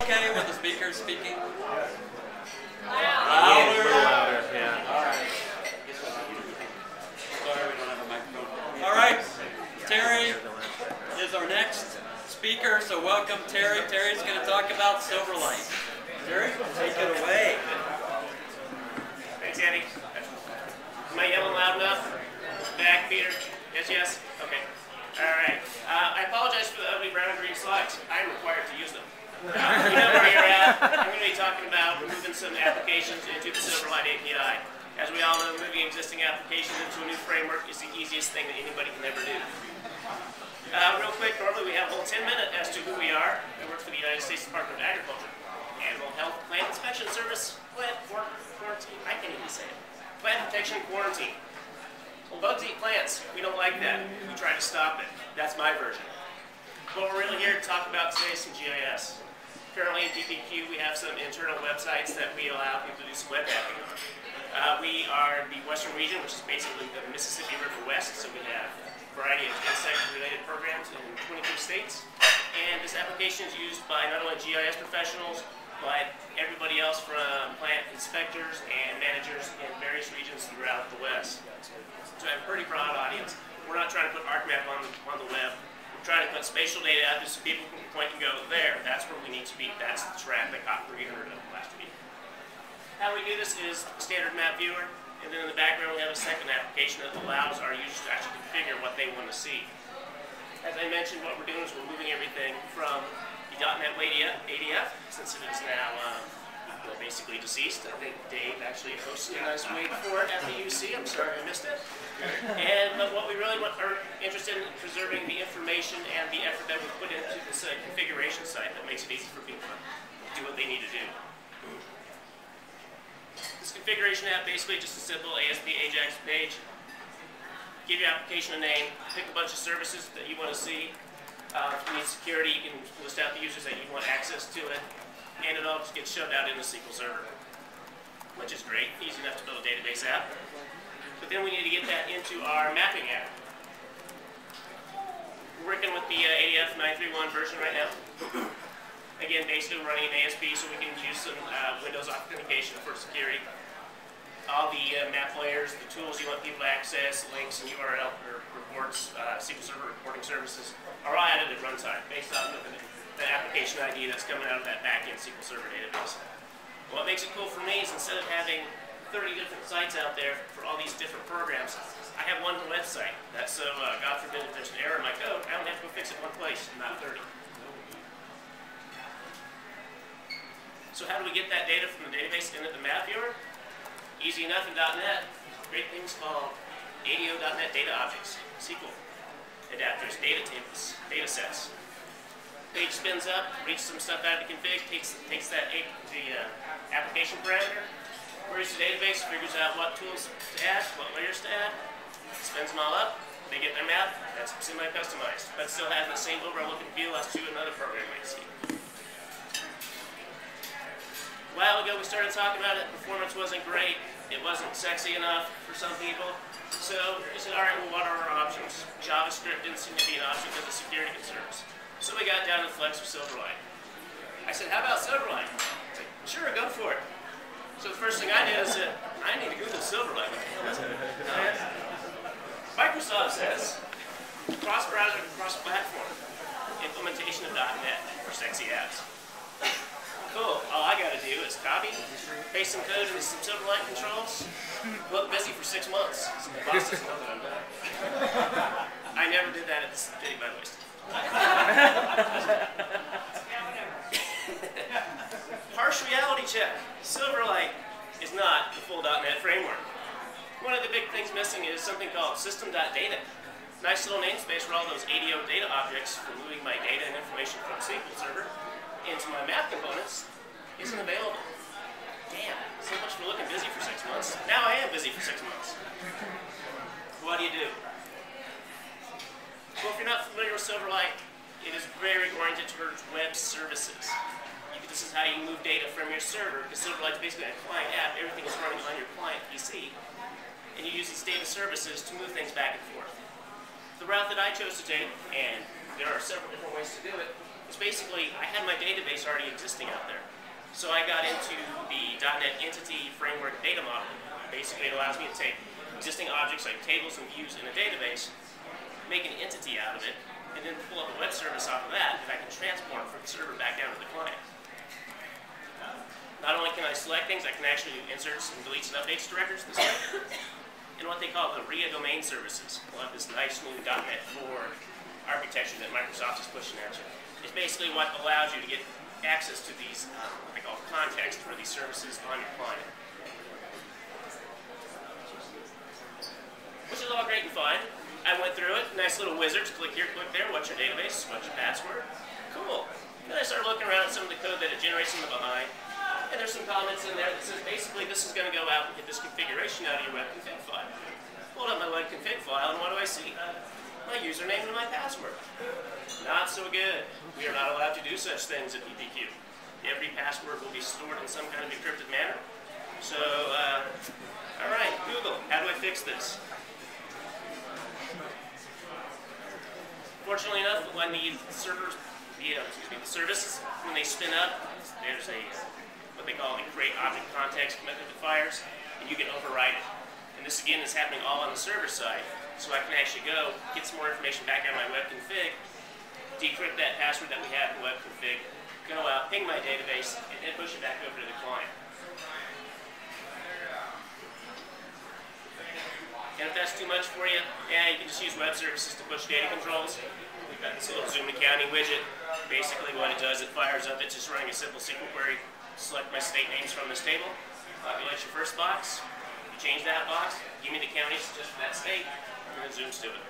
Okay with the speakers speaking? Louder. Louder. A little louder, yeah. Alright. Sorry, we don't have a microphone. Alright, Terry is our next speaker, so welcome Terry. Terry's going to talk about Silverlight. Terry, take it away. Thanks, Andy. Am I yelling loud enough? Back, Peter? Yes, yes? Okay. Alright. I apologize for the ugly brown and green slides. I'm required to use them. You know where you're at. I'm going to be talking about moving some applications into the Silverlight API. As we all know, moving existing applications into a new framework is the easiest thing that anybody can ever do. Real quick, normally we have a whole 10-minute as to who we are. We work for the United States Department of Agriculture. Animal Health Plant Inspection Service, Plant Quarantine, I can't even say it. Plant Protection Quarantine. Well, bugs eat plants. We don't like that. We try to stop it. That's my version. What we're really here to talk about today is some GIS. Currently in DPQ, we have some internal websites that we allow people to do some web mapping on. We are the Western region, which is basically the Mississippi River West, so we have a variety of insect-related programs in 22 states. And this application is used by not only GIS professionals, but everybody else from plant inspectors and managers in various regions throughout the West. So I have a pretty broad audience. We're not trying to put ArcMap on the web. We're trying to put spatial data out there so people can point and go, there, that's where we need to be. That's the trap that got 300 of them last week. How we do this is standard map viewer, and then in the background we have a second application that allows our users to actually configure what they want to see. As I mentioned, what we're doing is we're moving everything from the .NET ADF, since it is now basically deceased. I think Dave actually hosted a nice week for it at the UC. I'm sorry I missed it. But what we really are interested in preserving the information and the effort that we put into this configuration site that makes it easy for people to do what they need to do. This configuration app basically just a simple ASP AJAX page. Give your application a name, pick a bunch of services that you want to see. If you need security, you can list out the users that you want access to it. And it all just gets shoved out in the SQL Server, which is great, easy enough to build a database app. But then we need to get that into our mapping app. We're working with the ADF 931 version right now. Again, basically running an ASP so we can use some Windows authentication for security. All the map layers, the tools you want people to access, links and URL or reports, SQL Server reporting services are all added at runtime based on the application ID that's coming out of that backend SQL Server database. What makes it cool for me is instead of having 30 different sites out there for all these different programs, I have one website. That's so, God forbid, if there's an error in my code, I only have to go fix it one place, not 30. So how do we get that data from the database into the map viewer? Easy enough in .NET. Great things called ADO.NET Data Objects, SQL adapters, data tables, data sets. Page spins up, reads some stuff out of the config, takes the application parameter, queries the database, figures out what tools to add, what layers to add, spins them all up, they get their map, that's semi-customized, but still has the same overall look and feel as to another program you might see. A while ago we started talking about it, performance wasn't great, it wasn't sexy enough for some people, so we said, alright, well what are our options? JavaScript didn't seem to be an option because of security concerns. So we got down to Flex with Silverlight. I said, how about Silverlight? I said, sure, go for it. So the first thing I did is I need to Google Silverlight. What the hell is it? Microsoft says, cross-browser, cross-platform, implementation of .NET for sexy apps. Cool, all I got to do is copy, paste some code into some Silverlight controls, look busy for 6 months. So the boss doesn't know that I'm done. I never did that at the city, by the way. Harsh reality check. Silverlight is not the full .NET framework. One of the big things missing is something called system.data. Nice little namespace for all those ADO data objects for moving my data and information from SQL Server into my map components isn't available. Damn, so much for looking busy for 6 months. Now I am busy for 6 months. What do you do? Well, if you're not familiar with Silverlight, it is very oriented towards web services. This is how you move data from your server, because Silverlight's basically a client app. Everything is running on your client PC. And you use these data services to move things back and forth. The route that I chose to take, and there are several different ways to do it, is It's basically, I had my database already existing out there. So I got into the .NET Entity Framework data model. Basically, it allows me to take existing objects like tables and views in a database, make an entity out of it, and then pull up a web service off of that I can transport from the server back down to the client. Not only can I select things, I can actually do inserts and deletes and updates directors this way. And what they call the RIA domain services. We'll have this nice new .NET 4 architecture that Microsoft is pushing out. It's basically what allows you to get access to these, what they call context for these services on your client. Which is all great and fine. I went through it, nice little wizards, click here, click there, what's your database, what's your password, cool. Then I started looking around at some of the code that it generates from the behind, and there's some comments in there that says basically this is going to go out and get this configuration out of your web config file. Pulled up my web config file, and what do I see? My username and my password. Not so good. We are not allowed to do such things at PPQ. Every password will be stored in some kind of encrypted manner. So, all right, Google, how do I fix this? Fortunately enough, when the servers, the services, when they spin up, there's a what they call a create object context method that fires, and you can override it. And this again is happening all on the server side, so I can actually go get some more information back out of my web config, decrypt that password that we have in web config, go out, ping my database, and then push it back over to the client. And if that's too much for you, yeah, you can just use web services to push data controls. We've got this little Zoom accounting widget. Basically what it does, it fires up, it's just running a simple SQL query. Select my state names from this table, populate your first box, you change that box, give me the counties just for that state, and then it zooms to it.